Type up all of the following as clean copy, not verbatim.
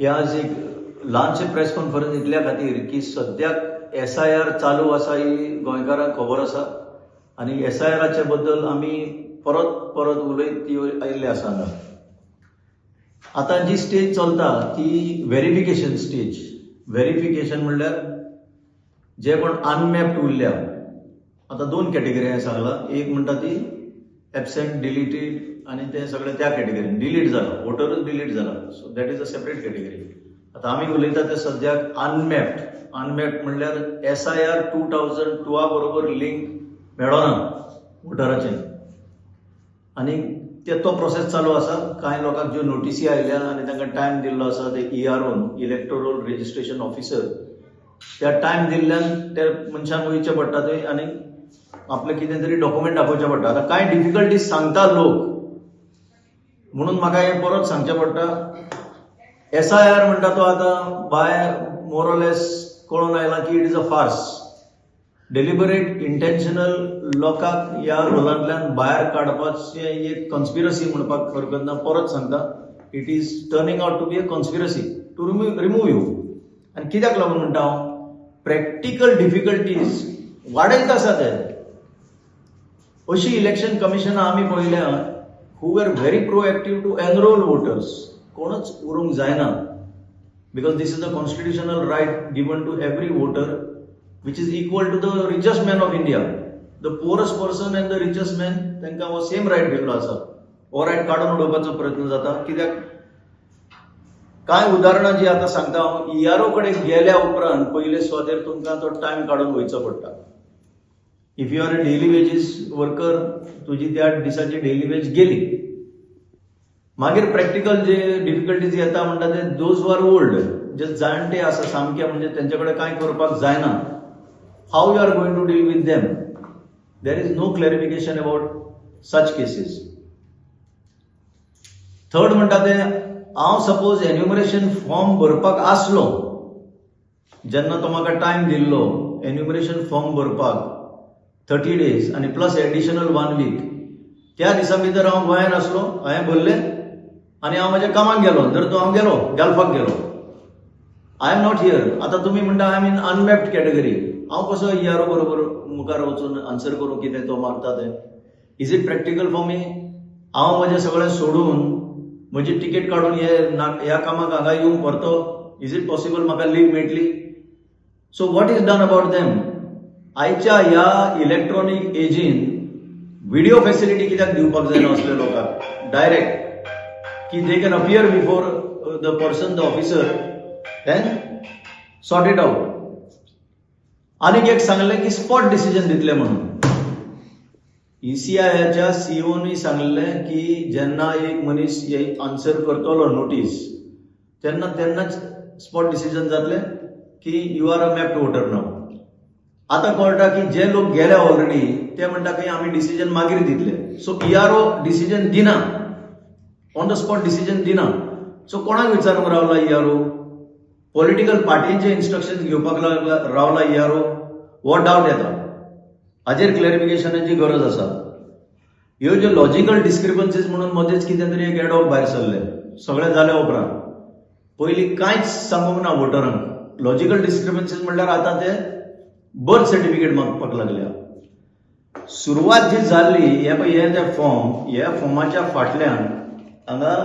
हे आज एक ल्हानशे प्रेस कॉन्फरन्स इतल्या खातीर की सद्याक SIR चालू आसा ही गोंयकारांक खबर आसा आनी SIRाचे बद्दल आमी परत परत उलयत आयिल्ले आसा हांगा. आतां जी स्टेज चलता ती व्हेरिफिकेशन स्टेज. व्हेरिफिकेशन म्हणल्यार जे कोण अनमॅप्ड उरल्या, आतां दोन कॅटेगरी हांवें सांगला. एक म्हणटा ती एबसेंट, डिलीटेड आनी ते सगळे त्या कॅटेगरीन डिलीट जाला, वोटरूच डिलीट जाला. So that is a separate category. आतां आमी उलयता ते सद्याक अनमॅप्ड. अनमॅप्ड म्हणल्यार SIR 2002 बरोबर लिंक मेळना वोटराचें आनी तो प्रोसेस चालू आसा. कांय लोकांक ज्यो नोटीसी आयल्या आनी तांकां टायम दिल्लो आसा ते EROन, इलेक्टोरल रजिस्ट्रेशन ऑफिसर, त्या टायम दिल्ल्यान त्या मनशाक वयचें पडटा थंय आनी आपलें कितें तरी डॉक्युमेंट दाखोवचें पडटा. आतां कांय डिफिकल्टीज सांगता लोक, म्हणून म्हाका हें परत सांगचें पडटा. SIR म्हणटा तो आतां बाय मोरलेस कळून आयला की it is a farce. Deliberate intentional लोकांक ह्या रोलांतल्यान भायर काडपाचें एक कन्स्पिरसी म्हणपाक हरकत ना. परत सांगता, it is turning out to be a conspiracy to remove you. आनी कित्याक लागून म्हणटा हांव, प्रॅक्टिकल डिफिकल्टीज वाडयत आसा ते. अशी इलेक्शन कमिशनां आमी पळयल्या who were very proactive to enrol voters. कोणच उरूंक जायना, because this is the constitutional right given to every voter, which is equal to the richest man of India. The poorest person and the richest man, तांकां हो same right दिल्लो आसा. हो right काडून उडोवपाचो प्रयत्न जाता. कित्याक कांय उदाहरणां जी आतां सांगता हांव. ERO कडेन गेल्या उपरांत पयले स्वातेर तुमकां तो टायम काडून वयचो पडटा. If you are a daily wages worker, तुजी त्या दिसाची डेली वेज गेली. मागीर प्रॅक्टिकल जे डिफिकल्टीज येता म्हणटा ते दोज हू आर ओल्ड, जे जाणटे आसा सामके, म्हणजे तेंचे कडेन कांय करपाक जायना. How you are going to deal with them? There is no clarification about such cases. Third म्हणटा ते, हांव सपोज एन्युमरेशन फॉर्म भरपाक आसलो, जेन्ना तो म्हाका टायम दिल्लो एन्युमरेशन फॉर्म भरपाक 30 days आनी प्लस एडिशनल 1 week, त्या दिसा भितर हांव गोंयांत आसलो, हांवें भरलें आनी हांव म्हाज्या कामाक गेलो. जर तो हांव गेलो घालपाक गेलो, आय एम नॉट हियर. आतां तुमी म्हणटा आय एम इन अनमॅप्ड कॅटेगरी. हांव कसो ERO बरोबर मुखार वचून आन्सर करूं कितें तो मागता तें? Is it practical for me? हांव म्हजें सगळें सोडून म्हजी तिकेट काडून ह्या कामाक हांगा येवंक परतो? इज इट पॉसिबल म्हाका लीव मेळटली? So what is done about them? आयच्या ह्या इलेक्ट्रॉनीक एजीन व्हिडिओ फॅसिलिटी कित्याक दिवपाक जायना असल्या लोकांक डायरेक्ट, की they can appear before the person, the officer, then sort it out. आनीक एक सांगलें की स्पॉट डिसिजन दितले म्हणून. ECIच्या CEOनी सांगलें की जेन्ना एक मनीस आन्सर करतलो नोटीस, तेन्नाच स्पॉट डिसिजन जातलें की you are a mapped voter नाव. आतां कळटा की जे लोक गेले ऑलरेडी ते म्हणटा की आमी डिसिजन मागीर दितले. सो ERO डिसिजन दिना, ऑन द स्पॉट डिसिजन दिना. सो कोणाक विचारूंक रावला ERO? पॉलिटिकल पार्टींचे इन्स्ट्रक्शन घेवपाक रावला ERO? हो डावट येता. हाजेर क्लॅरिफिकेशनाची गरज आसा. ह्यो ज्यो लॉजिकल डिस्क्रिपन्सीज म्हणून मध्येच कितें तरी एक एडॉप भायर सरले, सगळें जाल्या उपरांत. पयलीं कांयच सांगूंक ना वोटरांक. लॉजिकल डिस्क्रिपन्सीज म्हणल्यार आतां ते बर्थ सर्टिफिकेट मागपाक लागल्या. सुरवात जी जाल्ली, हे जे फॉर्म, ह्या फॉर्माच्या फाटल्यान हांगा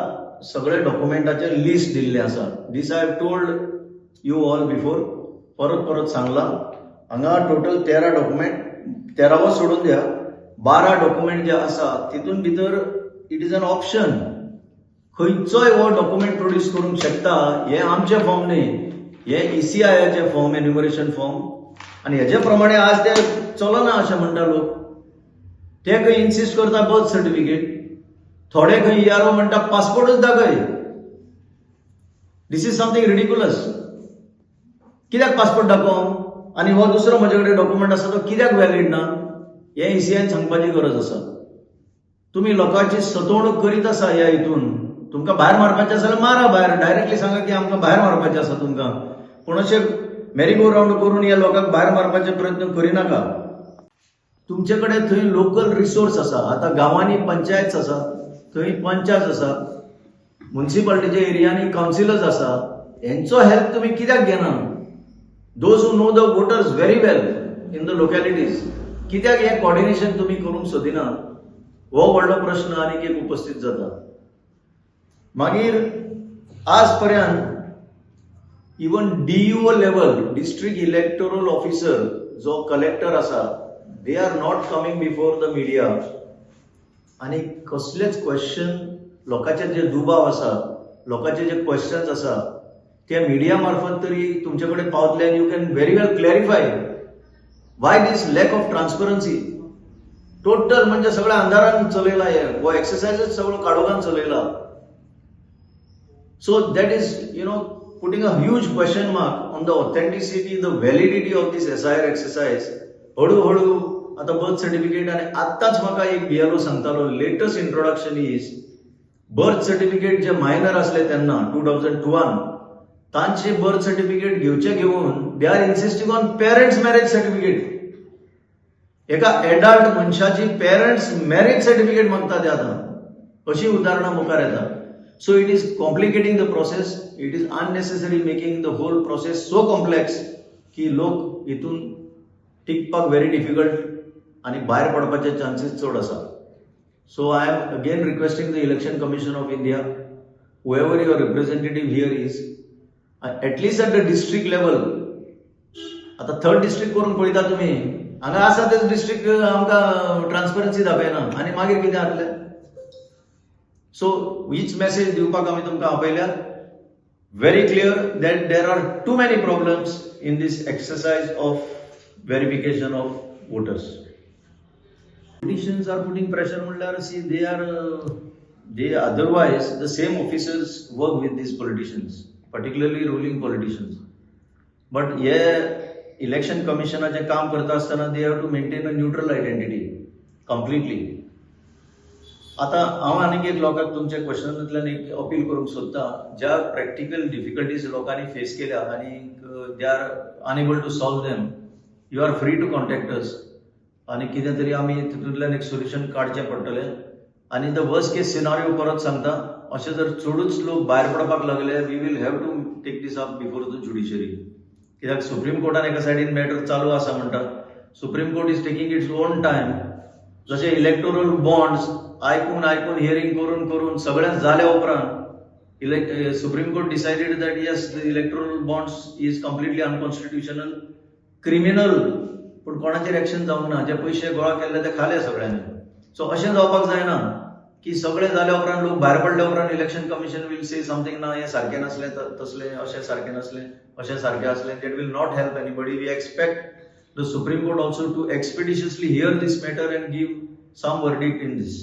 सगळे डॉक्युमेंटाचे लिस्ट दिल्लें आसा. This I have told you all before. परत सांगला. हांगा टोटल 13 डॉक्युमेंट, 13वो सोडून द्या, 12 डॉक्युमेंट जे आसा तितून भितर इट इज एन ऑप्शन. खंयचोय हो डॉक्युमेंट प्रोड्यूस करूंक शकता. हे आमचे फॉर्म न्ही, हे ECIचे फॉर्म, एन्युमरेशन फॉर्म. आनी हेजे प्रमाणे आज ते चलना अशें म्हणटा लोक. ते खंय इन्सिस्ट करता बर्थ सर्टिफिकेट, थोडे खंय ERO म्हणटा पासपोर्टच दाखय. दिस इज समथींग रिडिक्युलस. कित्याक पासपोर्ट दाखोवं आनी हो दुसरो म्हजे कडेन डॉक्युमेंट आसा तो कित्याक वॅलीड ना? हे ECIन सांगपाची गरज आसा. तुमी लोकांची सतवणूक करीत आसा ह्या हितून. तुमकां भायर मारपाचें आसा जाल्यार मारा भायर. डायरेक्टली सांगा की आमकां भायर मारपाचें आसा तुमकां. पूण अशें मेरी गो रावंड करून ह्या लोकांक भायर मारपाचे प्रयत्न करिनाका. तुमचे कडेन थंय लोकल रिसोर्स आसा. आतां गांवांनी पंचायत आसा, थंय पंचायत आसा, म्युनिसिपालिटीच्या एरियांनी कावन्सिलर्स आसा, हेंचो हेल्प तुम्ही कित्याक घेना? Those who know the voters very well in the localities, कित्याक हे कॉर्डिनेशन तुम्ही करूंक सोदिना? हो व्हडलो प्रश्न आनीक एक उपस्थित जाता. मागीर आज पर्यंत even DUO level, district electoral officer, जो कलेक्टर आसा, they are not coming before the media आणि कसलेच क्वेश्चन, लोकांचे जे दुबाव आसा, लोकांचे जे क्वेश्चन्स आसा ते मिडिया मार्फत तरी तुमचे कडेन पावतले आनी you can very well clarify why this lack of transparency. Total म्हणजे सगळ्या अंधारान चलयला हो एक्सरसाइजच सगळं काळोखान चलयला. So that is putting a huge question mark on the authenticity, the validity of this SIR exercise. हळूहळू आता बर्थ सर्टिफिकेट, आणि आत्ताच म्हाका एक BLO सांगतालो, latest introduction is birth certificate जे मायनर असले त्यांना 2001 तांचे बर्थ सर्टिफिकेट घेऊन they are insisting on parents marriage certificate. एका एडल्ट मनशाची पेरेंट्स मॅरेज सर्टिफिकेट मागता ते आता. अशी उदाहरणं मुखार येतात. So it is complicating the process. It is unnecessary making the whole process so complex की लोक इथून टिकपाक व्हेरी डिफिकल्ट आणि भायर पडपाचे चान्सेस चड आसा. So I am again requesting the election commission of India, whoever your representative here is, at least at the district level, आता 3rd district करून पळयता तुम्ही, हांगा आसा तेच डिस्ट्रिक्ट आमकां ट्रान्सपरन्सी दाखयना आनी मागीर कितें जातलें? सो हीच मेसेज दिवपाक आमी तुमकां आपयल्या, very clear that there are too many problems in this exercise of verification of voters. Politicians are putting pressure म्हणल्यार see they otherwise the same officers work with these politicians, particularly ruling politicians. But हे election कमिशनाचे काम करता आसतना they have to maintain a neutral identity completely. आता हांव आनीक एक लोकांक तुमच्या क्वेश्चनांतल्यान एक अपील करूंक सोदता, ज्या प्रॅक्टिकल डिफिकल्टीज लोकांनी फेस केल्या आणि they are unable to solve them, you are free to contact us आणि कितें तरी आमी तितूंतल्यान एक सोल्युशन काडचें पडटलें. आणि द वर्स्ट केस सिनारिओ परत सांगता, अशें जर चडूच लोक भायर पडपाक लागले, we will have to take this up before the judiciary. कित्याक सुप्रीम कोर्टान एका सायडीन मॅटर चालू आसा म्हणटा. Supreme court is taking its own time. जसे इलेक्टोरल बॉन्ड्स ऐकून हिअरिंग करून सगळ्यात झाल्या उपरांत supreme court decided that yes the electoral bonds is completely unconstitutional, criminal, पण कोणाचेर एक्शन जावंक ना. जे पयशे गोळा केल्ले ते खाले सगळ्यांनी. सो अशें जावपाक जायना की सगळे जाल्या उपरांत लोक भायर पडल्या उपरांत election commission will say something ना हे सारकें नसलें, तसलें, अशें सारकें नसलें, अशें सारकें असलें. That will not help anybody. We expect the Supreme Court also to expeditiously hear this matter and give some verdict in this.